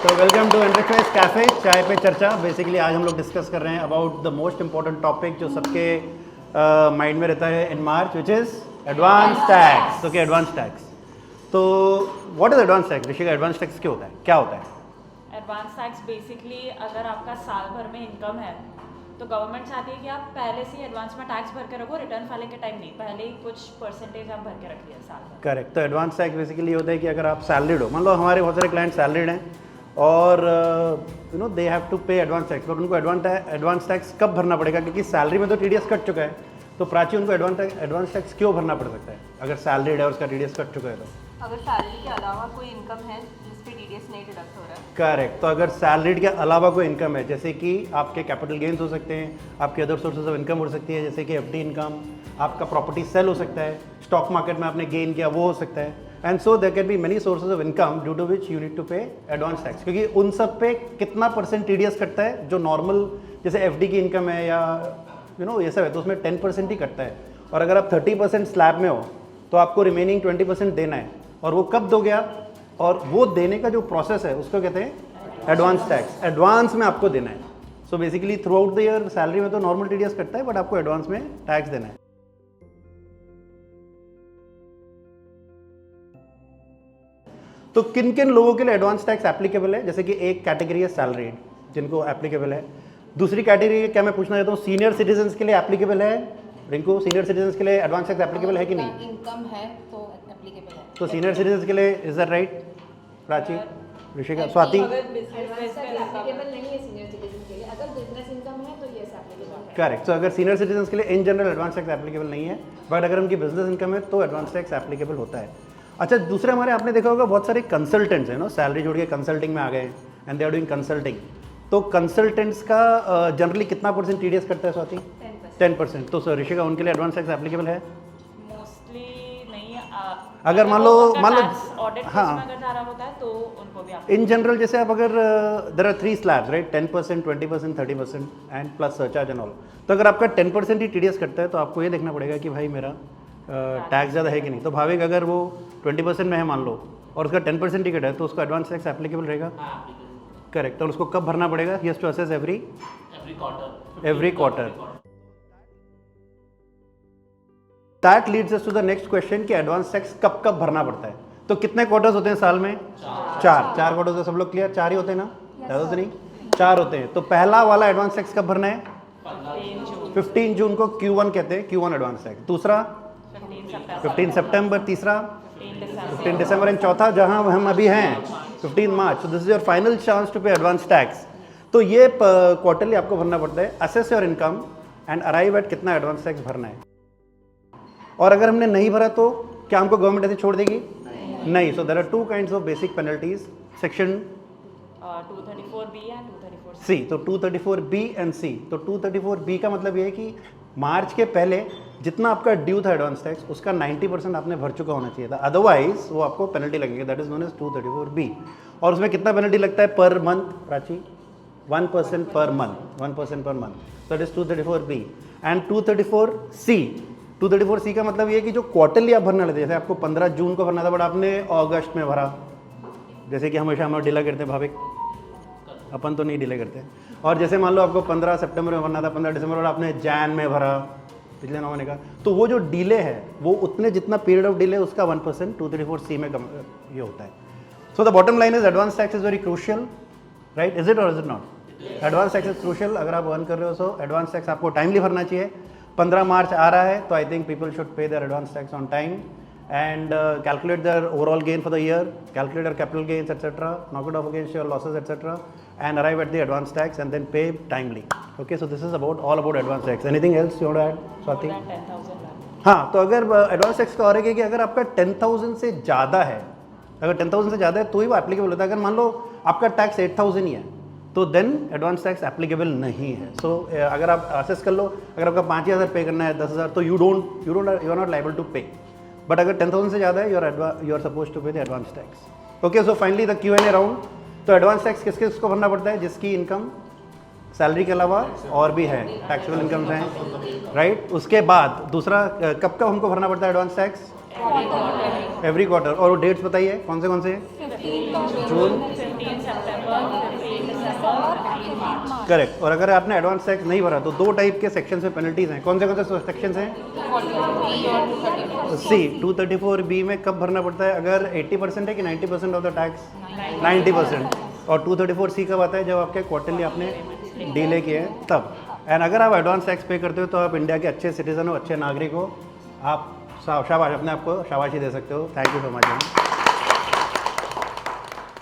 तो welcome to enterprise cafe चाय पे चर्चा। बेसिकली आज हम लोग डिस्कस कर रहे हैं about the most important topic जो सबके माइंड में रहता है in March, which is advance tax. Okay, advance tax. तो what is advance tax? Rishika, advance tax क्या होता है? क्या होता है एडवांस टैक्स? बेसिकली अगर आपका साल भर में इनकम है तो गवर्नमेंट चाहती है कि आप पहले से ही एडवांस में टैक्स भर के रखो, रिटर्न फाइलिंग के टाइम नहीं, पहले ही कुछ परसेंटेज आप भर के रखिए साल भर। करेक्ट। तो एडवांस टैक्स बेसिकली होता है कि अगर आप सैलरीड हो, मान लो हमारे बहुत सारे क्लाइंट सैलरीड हैं और you know they have to pay advance tax, but उनको एडवांस टैक्स कब भरना पड़ेगा? क्योंकि सैलरी में तो टीडीएस कट चुका है, तो प्राची उनको एडवांस टैक्स क्यों भरना पड़ सकता है अगर सैलरीड है और उसका टीडीएस कट चुका है तो? अगर सैलरी के अलावा कोई इनकम है जिस पे टीडीएस नहीं डिडक्ट हो रहा है। करेक्ट। तो अगर सैलरीड के अलावा कोई इनकम है, जैसे कि आपके कैपिटल गेन्स हो सकते हैं, आपके अदर सोर्सेज ऑफ इनकम हो सकती है, जैसे कि एफडी इनकम, आपका प्रॉपर्टी सेल हो सकता है, स्टॉक मार्केट में आपने गेन किया वो हो सकता है, and so there can be many sources of income due to which you need to pay advance tax. क्योंकि उन सब पे कितना परसेंट टीडीएस कटता है? जो नॉर्मल जैसे एफडी की इनकम है या यू नो ये सब है तो उसमें 10% ही कटता है, और अगर आप 30% स्लैब में हो तो आपको रिमेनिंग 20% देना है, और वो कब दोगे आप? और वो देने का जो प्रोसेस है उसको कहते हैं एडवांस टैक्स। एडवांस में आपको देना है। So basically through out the year salary में तो नॉर्मल टीडीएस कटता है, बट आपको एडवांस में टैक्स देना है। तो किन किन लोगों के लिए एडवांस टैक्स एप्लीकेबल है? जैसे कि एक कैटेगरी है सैलरीड जिनको एप्लीकेबल है। दूसरी कैटेगरी क्या मैं पूछना चाहता हूँ, सीनियर सिटीजन्स के लिए एप्लीकेबल है? रिंकू, सीनियर सिटीजन्स के लिए एडवांस टैक्स एप्लीकेबल है कि नहीं? इनकम है तो एप्लीकेबल है। तो सीनियर सिटीजन्स के लिए is that right? Prachi, Rishika, Swati? Applicable नहीं है सीनियर सिटीजन के लिए। अगर बिजनेस इनकम है तो यस एप्लीकेबल है। करेक्ट। सो अगर सीनियर सिटीजन्स के लिए in general advance tax applicable नहीं है, बट अगर उनकी बिजनेस इनकम है तो एडवांस टैक्स एप्लीकेबल होता है। अच्छा, दूसरे हमारे आपने देखा होगा बहुत सारे कंसल्टेंट्स हैं नो, सैलरी जोड़ के कंसल्टिंग में आ गए and they are doing consulting. तो कंसल्टेंट्स का जनरली कितना परसेंट टीडीएस कटता है स्वाति? 10%। तो सर ऋषिका, उनके लिए एडवांस टैक्स एप्लीकेबल है? मोस्टली नहीं। अगर मान लो ऑडिट हाँ, में अगर जा रहा होता है तो उनको भी आप इन जनरल जैसे आप अगर there are 3 slabs right, 10%, 20%, 30% and plus surcharge and all. तो अगर आपका 10% ही टीडीएस कटता है तो आपको ये देखना पड़ेगा कि भाई मेरा टैक्स ज़्यादा है कि नहीं। तो भाविक अगर वो 20% में है मान लो और उसका 10% टिकट है तो उसको एडवांस टैक्स एप्लीकेबल रहेगा? करेक्ट। और उसको कब भरना पड़ेगा? He has to assess every quarter. That leads us to the next question कि एडवांस टैक्स कब कब भरना पड़ता है। तो कितने क्वार्टर्स होते हैं साल में? चार क्वार्टर्स है। सब लोग क्लियर? 4 ही होते हैं ना, ज़्यादा तो नहीं, 4 होते हैं। तो पहला वाला एडवांस टैक्स कब भरना है? 15 जून को Q1 कहते हैं, Q1 एडवांस टैक्स। दूसरा 15 सितंबर, तीसरा 15 दिसंबर, एंड चौथा जहां हम अभी हैं 15 March. So this is your final chance to pay advance tax. तो ये क्वार्टरली आपको भरना पड़ता है। Assess your income and arrive at कितना एडवांस टैक्स भरना है। और अगर हमने नहीं भरा तो क्या हमको गवर्नमेंट ऐसे छोड़ देगी? नहीं। So there are 2 kinds of basic penalties, section 234B and 234C। C. तो 234B एंड सी। तो 234B का मतलब ये है कि मार्च के पहले जितना आपका ड्यू था एडवांस टैक्स उसका 90% आपने भर चुका होना चाहिए था, अदरवाइज वो आपको पेनल्टी लगेगी। That is known as 234B। और उसमें कितना पेनल्टी लगता है per month Prachi? 1% per month, 1% per month. That is 234B। And 234C, 234C का मतलब ये है कि जो क्वार्टरली आप भरना लेते हैं, जैसे आपको 15 जून को भरना था बट आपने अगस्त में भरा, जैसे कि हमेशा हम डिले करते हैं भाविक, अपन तो नहीं डिले करते। और जैसे मान लो आपको 15 सितंबर में भरना था, 15 दिसंबर, और आपने जैन में भरा पिछले 9 महीने का, तो वो जो डिले है वो उतने जितना पीरियड ऑफ डिले उसका 1% 234C में ये होता है। So the bottom line is advance tax is very crucial, right? Is it or is it not? Advance tax is crucial. अगर आप अर्न कर रहे हो सो एडवांस टैक्स आपको टाइमली भरना चाहिए। 15 मार्च आ रहा है तो I think people should pay their advance tax on time and calculate their overall gain for the year, calculate your capital gains, etc., knock it off against your losses, etc., and arrive at the advance tax and then pay timely. Okay, so this is about all about advance tax. Anything else you want to add, Swati? 10,000। हाँ, तो अगर advance tax का और है कि अगर आपका 10,000 से ज़्यादा है, अगर 10,000 से ज़्यादा है तो ही वो एप्लीकेबल होता है। अगर मान लो आपका टैक्स 8,000 ही है तो देन एडवांस टैक्स एप्लीकेबल नहीं है। सो अगर आप असेस कर लो, अगर आपका 5,000 पे करना है, 10,000, तो you are not liable to pay. But अगर 10,000 से ज़्यादा है you are suppose to pay the advance tax. Okay, so finally the Q&A round. तो एडवांस टैक्स किस किस को भरना पड़ता है? जिसकी इनकम सैलरी के अलावा और भी है, टैक्सेबल इनकम्स हैं, राइट? उसके बाद दूसरा कब कब हमको भरना पड़ता है एडवांस टैक्स? Every quarter. और वो डेट्स बताइए कौन से? जून 15 सितंबर, 15 दिसंबर, 15 मार्च। करेक्ट। और अगर आपने एडवांस टैक्स नहीं भरा तो 2 टाइप के सेक्शन में पेनल्टीज हैं। कौन से सेक्शन हैं? सी 234B में कब भरना पड़ता है? अगर 80% है कि 90% ऑफ द टैक्स? 90%। और 234C कब आता है? जब आपके क्वार्टरली आपने डिले किए हैं तब। एंड अगर आप एडवांस टैक्स पे करते हो तो आप इंडिया के अच्छे सिटीजन हो, अच्छे नागरिक हो। आप शाबाश, अपने आप को शाबाशी दे सकते हो। Thank you so much.